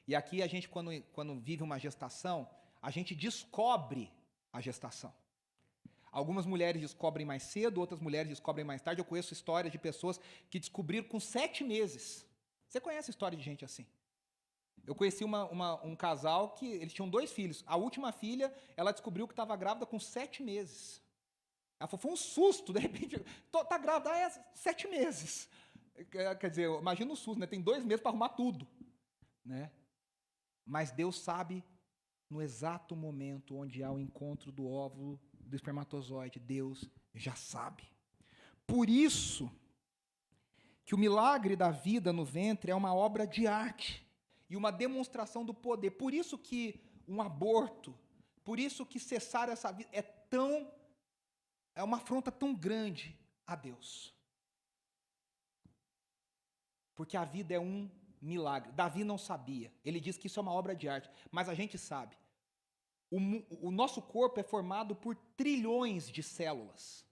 E aqui a gente, quando vive uma gestação, a gente descobre a gestação. Algumas mulheres descobrem mais cedo, outras mulheres descobrem mais tarde. Eu conheço histórias de pessoas que descobriram com 7 meses. Você conhece história de gente assim? Eu conheci um casal que eles tinham 2 filhos. A última filha, ela descobriu que estava grávida com 7 meses. Ela falou, foi um susto, de repente, tá grávida, 7 meses. Quer dizer, imagina o susto, né? Tem 2 meses para arrumar tudo, né? Mas Deus sabe no exato momento onde há o encontro do óvulo do espermatozoide. Deus já sabe. Por isso que o milagre da vida no ventre é uma obra de arte e uma demonstração do poder. Por isso que um aborto, por isso que cessar essa vida é uma afronta tão grande a Deus. Porque a vida é um milagre. Davi não sabia. Ele diz que isso é uma obra de arte, mas a gente sabe. O nosso corpo é formado por trilhões de células.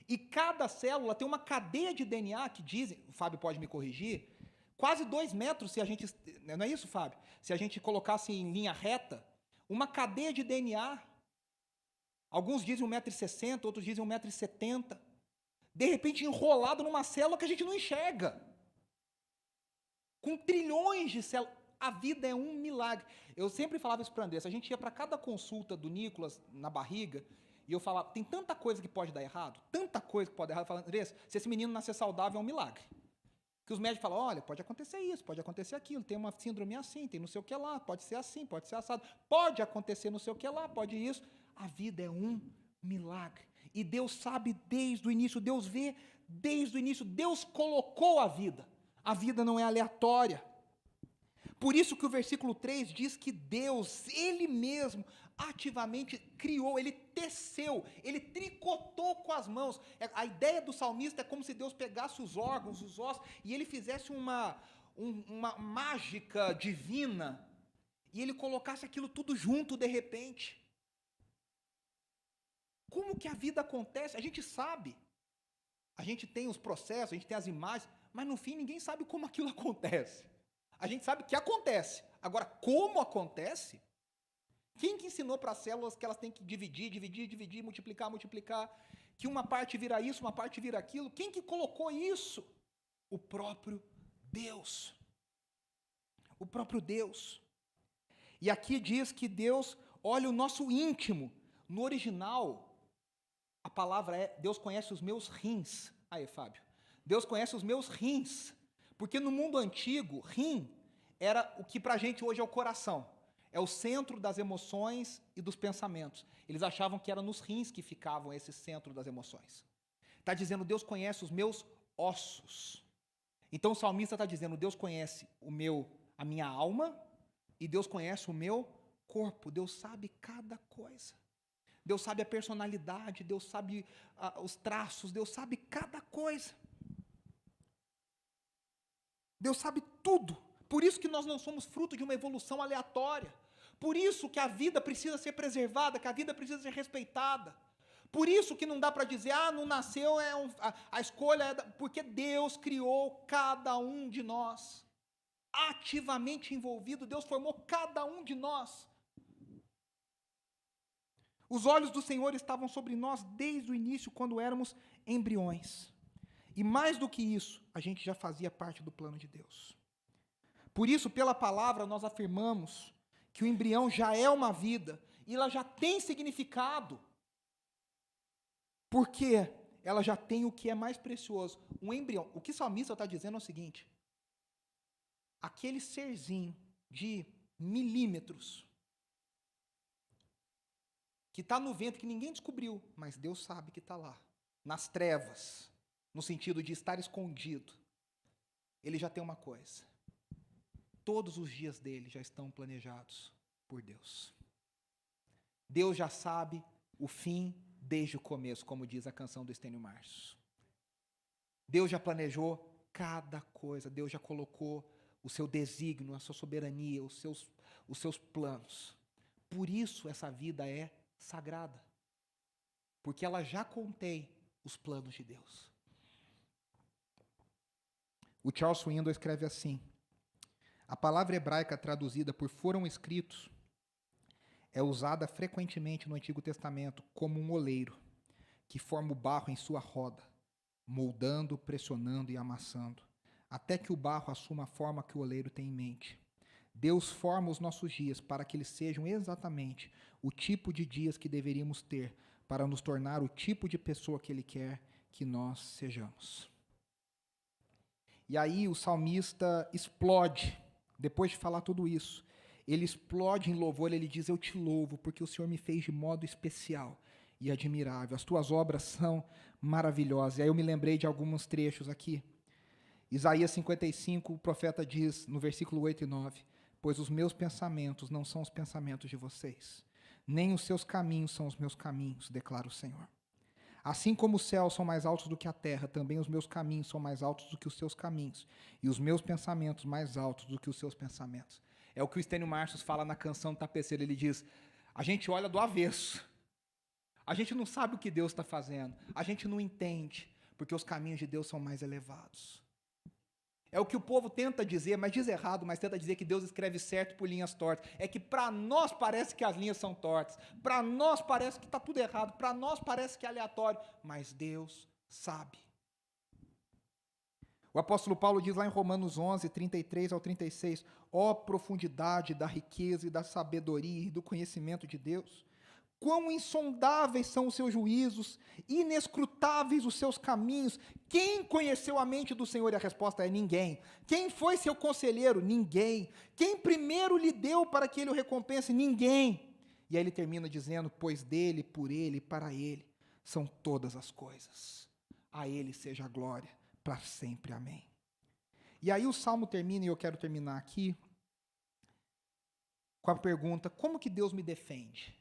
E cada célula tem uma cadeia de DNA que dizem, o Fábio pode me corrigir, quase 2 metros, se a gente, não é isso, Fábio? Se a gente colocasse em linha reta, uma cadeia de DNA. Alguns dizem 1,60 m, outros dizem 1,70 m. De repente enrolado numa célula que a gente não enxerga. Com trilhões de células. A vida é um milagre. Eu sempre falava isso para o Andressa. A gente ia para cada consulta do Nicolas na barriga e eu falava, tem tanta coisa que pode dar errado, tanta coisa que pode dar errado. Eu falava, Andressa, se esse menino nascer saudável é um milagre. Que os médicos falam, olha, pode acontecer isso, pode acontecer aquilo, tem uma síndrome assim, tem não sei o que lá, pode ser assim, pode ser assado, pode acontecer não sei o que lá, pode isso. A vida é um milagre. E Deus sabe desde o início, Deus vê desde o início, Deus colocou a vida. A vida não é aleatória. Por isso que o versículo 3 diz que Deus, Ele mesmo, ativamente criou, Ele teceu, Ele tricotou com as mãos. A ideia do salmista é como se Deus pegasse os órgãos, os ossos, e Ele fizesse uma mágica divina, e Ele colocasse aquilo tudo junto de repente. Como que a vida acontece? A gente sabe. A gente tem os processos, a gente tem as imagens, mas no fim ninguém sabe como aquilo acontece. A gente sabe que acontece. Agora, como acontece? Quem que ensinou para as células que elas têm que dividir, multiplicar, que uma parte vira isso, uma parte vira aquilo? Quem que colocou isso? O próprio Deus. O próprio Deus. E aqui diz que Deus olha o nosso íntimo. No original, a palavra é, Deus conhece os meus rins. Aí, Fábio. Deus conhece os meus rins. Porque no mundo antigo, rim era o que para a gente hoje é o coração. É o centro das emoções e dos pensamentos. Eles achavam que era nos rins que ficavam esse centro das emoções. Está dizendo, Deus conhece os meus ossos. Então o salmista está dizendo, Deus conhece a minha alma e Deus conhece o meu corpo. Deus sabe cada coisa. Deus sabe a personalidade, Deus sabe os traços, Deus sabe cada coisa. Deus sabe tudo. Por isso que nós não somos fruto de uma evolução aleatória. Por isso que a vida precisa ser preservada, que a vida precisa ser respeitada. Por isso que não dá para dizer, não nasceu, a escolha é porque Deus criou cada um de nós. Ativamente envolvido, Deus formou cada um de nós. Os olhos do Senhor estavam sobre nós desde o início, quando éramos embriões. E mais do que isso, a gente já fazia parte do plano de Deus. Por isso, pela palavra, nós afirmamos que o embrião já é uma vida e ela já tem significado. Porque ela já tem o que é mais precioso, um embrião. O que o salmista está dizendo é o seguinte: aquele serzinho de milímetros que está no ventre, que ninguém descobriu, mas Deus sabe que está lá, nas trevas, no sentido de estar escondido, ele já tem uma coisa: todos os dias dele já estão planejados por Deus. Deus já sabe o fim desde o começo, como diz a canção do Estênio Março. Deus já planejou cada coisa, Deus já colocou o seu desígnio, a sua soberania, os seus planos. Por isso essa vida é sagrada. Porque ela já contém os planos de Deus. O Charles Swindoll escreve assim: a palavra hebraica traduzida por foram escritos é usada frequentemente no Antigo Testamento como um oleiro que forma o barro em sua roda, moldando, pressionando e amassando, até que o barro assuma a forma que o oleiro tem em mente. Deus forma os nossos dias para que eles sejam exatamente o tipo de dias que deveríamos ter para nos tornar o tipo de pessoa que Ele quer que nós sejamos. E aí o salmista explode, depois de falar tudo isso, ele explode em louvor, ele diz: eu te louvo, porque o Senhor me fez de modo especial e admirável. As tuas obras são maravilhosas. E aí eu me lembrei de alguns trechos aqui. Isaías 55, o profeta diz, no versículo 8 e 9, pois os meus pensamentos não são os pensamentos de vocês, nem os seus caminhos são os meus caminhos, declara o Senhor. Assim como os céus são mais altos do que a terra, também os meus caminhos são mais altos do que os seus caminhos, e os meus pensamentos mais altos do que os seus pensamentos. É o que o Estênio Marcius fala na canção Tapeceiro. Ele diz: a gente olha do avesso, a gente não sabe o que Deus está fazendo, a gente não entende, porque os caminhos de Deus são mais elevados. É o que o povo tenta dizer, mas diz errado, mas tenta dizer que Deus escreve certo por linhas tortas. É que para nós parece que as linhas são tortas, para nós parece que está tudo errado, para nós parece que é aleatório, mas Deus sabe. O apóstolo Paulo diz lá em Romanos 11, 33 ao 36, ó profundidade da riqueza e da sabedoria e do conhecimento de Deus, quão insondáveis são os seus juízos, inescrutáveis os seus caminhos. Quem conheceu a mente do Senhor? E a resposta é: ninguém. Quem foi seu conselheiro? Ninguém. Quem primeiro lhe deu para que ele o recompense? Ninguém. E aí ele termina dizendo: pois dele, por ele e para ele são todas as coisas. A ele seja a glória para sempre. Amém. E aí o salmo termina, e eu quero terminar aqui com a pergunta: como que Deus me defende?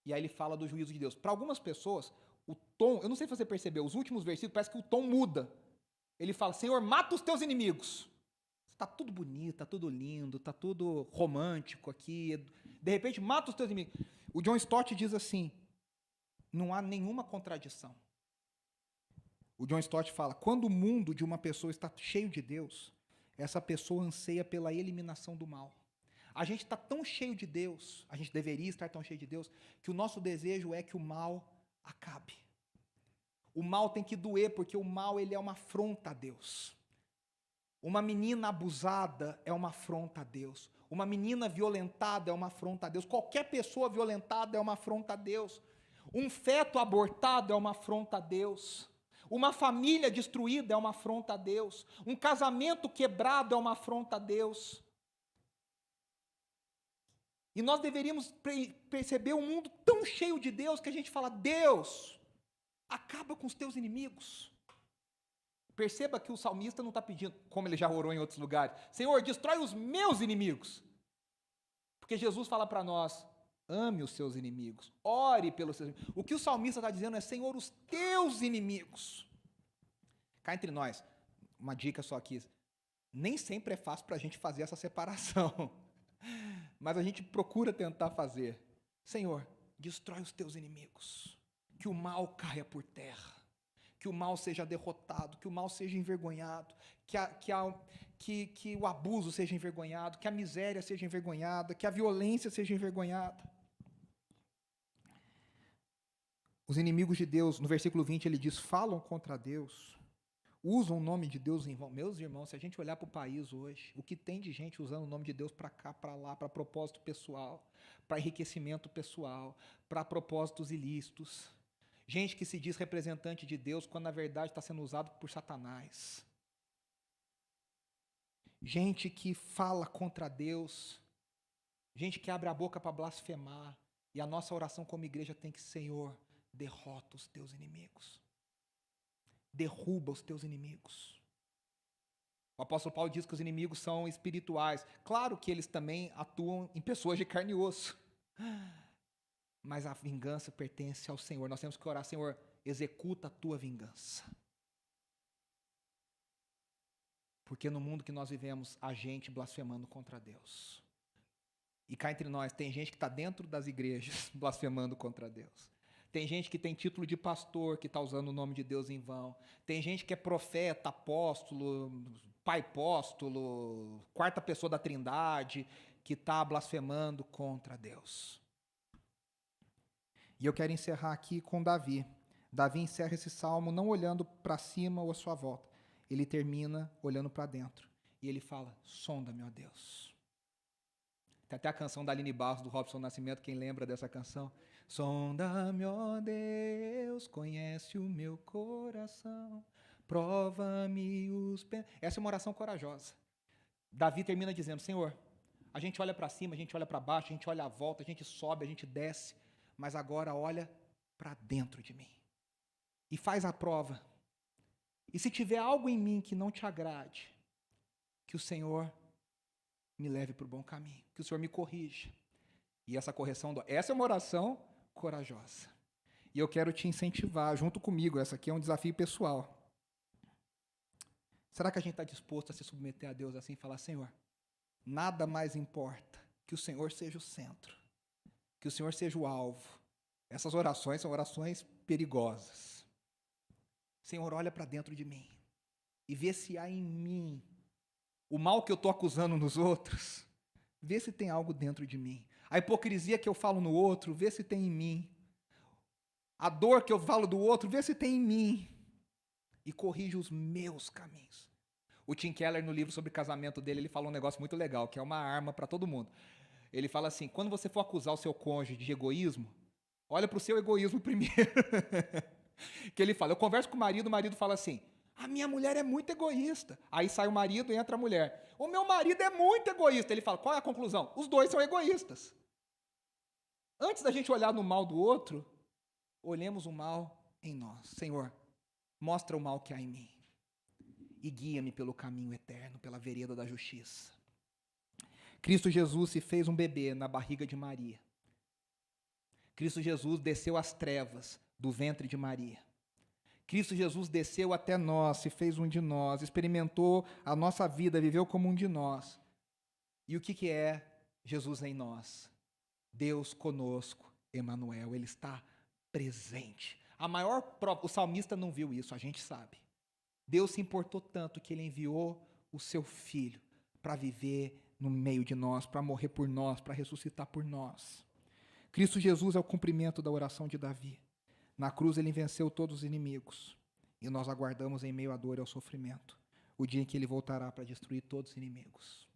E aí ele fala do juízo de Deus. Para algumas pessoas, o tom, eu não sei se você percebeu, os últimos versículos parece que o tom muda. Ele fala: Senhor, mata os teus inimigos. Está tudo bonito, está tudo lindo, está tudo romântico aqui. De repente, mata os teus inimigos. O John Stott diz assim: não há nenhuma contradição. O John Stott fala: quando o mundo de uma pessoa está cheio de Deus, essa pessoa anseia pela eliminação do mal. A gente está tão cheio de Deus, a gente deveria estar tão cheio de Deus, que o nosso desejo é que o mal acabe. O mal tem que doer, porque o mal ele é uma afronta a Deus. Uma menina abusada é uma afronta a Deus. Uma menina violentada é uma afronta a Deus. Qualquer pessoa violentada é uma afronta a Deus. Um feto abortado é uma afronta a Deus. Uma família destruída é uma afronta a Deus. Um casamento quebrado é uma afronta a Deus. E nós deveríamos perceber um mundo tão cheio de Deus que a gente fala: Deus, acaba com os teus inimigos. Perceba que o salmista não está pedindo, como ele já orou em outros lugares: Senhor, destrói os meus inimigos. Porque Jesus fala para nós: ame os seus inimigos, ore pelos seus inimigos. O que o salmista está dizendo é: Senhor, os teus inimigos. Cá entre nós, uma dica só aqui: nem sempre é fácil para a gente fazer essa separação. Mas a gente procura tentar fazer. Senhor, destrói os teus inimigos. Que o mal caia por terra. Que o mal seja derrotado. Que o mal seja envergonhado. Que o abuso seja envergonhado. Que a miséria seja envergonhada. Que a violência seja envergonhada. Os inimigos de Deus, no versículo 20, ele diz: falam contra Deus. Usam o nome de Deus em vão. Meus irmãos, se a gente olhar para o país hoje, o que tem de gente usando o nome de Deus para cá, para lá, para propósito pessoal, para enriquecimento pessoal, para propósitos ilícitos. Gente que se diz representante de Deus, quando na verdade está sendo usado por Satanás. Gente que fala contra Deus. Gente que abre a boca para blasfemar. E a nossa oração como igreja tem que ser: Senhor, derrota os teus inimigos. Derruba os teus inimigos. O apóstolo Paulo diz que os inimigos são espirituais. Claro que eles também atuam em pessoas de carne e osso. Mas a vingança pertence ao Senhor. Nós temos que orar: Senhor, executa a tua vingança. Porque no mundo que nós vivemos, há gente blasfemando contra Deus. E cá entre nós, tem gente que está dentro das igrejas blasfemando contra Deus. Tem gente que tem título de pastor, que está usando o nome de Deus em vão. Tem gente que é profeta, apóstolo, pai apóstolo, quarta pessoa da Trindade, que está blasfemando contra Deus. E eu quero encerrar aqui com Davi. Davi encerra esse salmo não olhando para cima ou à sua volta. Ele termina olhando para dentro. E ele fala, sonda-me, ó Deus. Tem até a canção da Aline Barros, do Robson Nascimento, quem lembra dessa canção? Sonda-me, ó Deus, conhece o meu coração, prova-me os... Essa é uma oração corajosa. Davi termina dizendo, Senhor, a gente olha para cima, a gente olha para baixo, a gente olha à volta, a gente sobe, a gente desce, mas agora olha para dentro de mim. E faz a prova. E se tiver algo em mim que não te agrade, que o Senhor me leve para o bom caminho, que o Senhor me corrija. E essa correção, essa é uma oração corajosa. E eu quero te incentivar junto comigo, essa aqui é um desafio pessoal. Será que a gente está disposto a se submeter a Deus assim e falar, Senhor, nada mais importa que o Senhor seja o centro, que o Senhor seja o alvo. Essas orações são orações perigosas. Senhor, olha para dentro de mim e vê se há em mim o mal que eu estou acusando nos outros, vê se tem algo dentro de mim. A hipocrisia que eu falo no outro, vê se tem em mim. A dor que eu falo do outro, vê se tem em mim. E corrige os meus caminhos. O Tim Keller, no livro sobre casamento dele, ele fala um negócio muito legal, que é uma arma para todo mundo. Ele fala assim, quando você for acusar o seu cônjuge de egoísmo, olha para o seu egoísmo primeiro. Que ele fala, eu converso com o marido fala assim, a minha mulher é muito egoísta. Aí sai o marido e entra a mulher. O meu marido é muito egoísta. Ele fala, qual é a conclusão? Os dois são egoístas. Antes da gente olhar no mal do outro, olhemos o mal em nós. Senhor, mostra o mal que há em mim e guia-me pelo caminho eterno, pela vereda da justiça. Cristo Jesus se fez um bebê na barriga de Maria. Cristo Jesus desceu às trevas do ventre de Maria. Cristo Jesus desceu até nós, se fez um de nós, experimentou a nossa vida, viveu como um de nós. E o que é Jesus em nós? Deus conosco, Emanuel, Ele está presente. A maior prova, o salmista não viu isso, a gente sabe. Deus se importou tanto que Ele enviou o seu Filho para viver no meio de nós, para morrer por nós, para ressuscitar por nós. Cristo Jesus é o cumprimento da oração de Davi. Na cruz Ele venceu todos os inimigos. E nós aguardamos em meio à dor e ao sofrimento o dia em que Ele voltará para destruir todos os inimigos.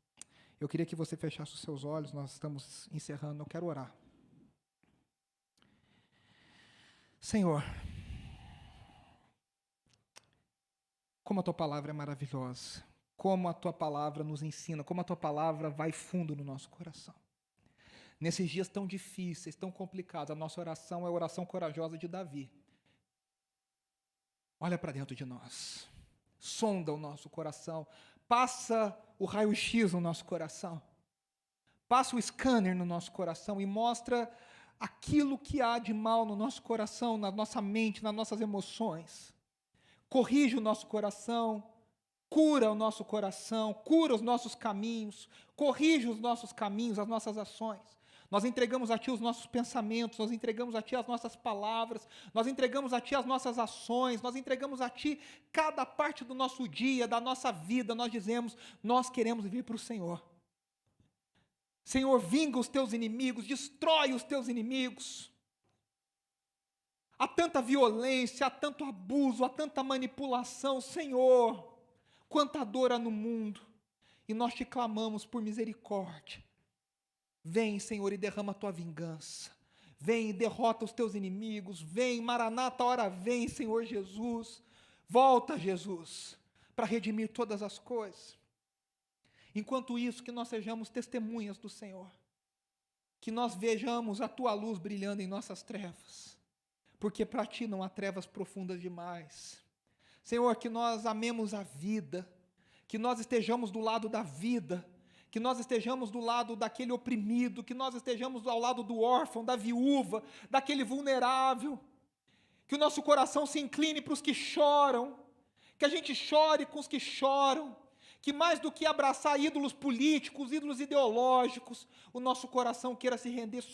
Eu queria que você fechasse os seus olhos, nós estamos encerrando, eu quero orar. Senhor, como a Tua palavra é maravilhosa, como a Tua palavra nos ensina, como a Tua palavra vai fundo no nosso coração. Nesses dias tão difíceis, tão complicados, a nossa oração é a oração corajosa de Davi. Olha para dentro de nós, sonda o nosso coração, passa o raio-x no nosso coração, passa o scanner no nosso coração e mostra aquilo que há de mal no nosso coração, na nossa mente, nas nossas emoções. Corrige o nosso coração, cura o nosso coração, cura os nossos caminhos, corrige os nossos caminhos, as nossas ações. Nós entregamos a Ti os nossos pensamentos, nós entregamos a Ti as nossas palavras, nós entregamos a Ti as nossas ações, nós entregamos a Ti cada parte do nosso dia, da nossa vida. Nós dizemos, nós queremos vir para o Senhor. Senhor, vinga os Teus inimigos, destrói os Teus inimigos. Há tanta violência, há tanto abuso, há tanta manipulação, Senhor, quanta dor há no mundo. E nós Te clamamos por misericórdia. Vem, Senhor, e derrama a Tua vingança. Vem e derrota os Teus inimigos. Vem, Maranata, a hora vem, Senhor Jesus. Volta, Jesus, para redimir todas as coisas. Enquanto isso, que nós sejamos testemunhas do Senhor. Que nós vejamos a Tua luz brilhando em nossas trevas. Porque para Ti não há trevas profundas demais. Senhor, que nós amemos a vida. Que nós estejamos do lado da vida. Que nós estejamos do lado daquele oprimido, que nós estejamos ao lado do órfão, da viúva, daquele vulnerável, que o nosso coração se incline para os que choram, que a gente chore com os que choram, Que mais do que abraçar ídolos políticos, ídolos ideológicos, o nosso coração queira se render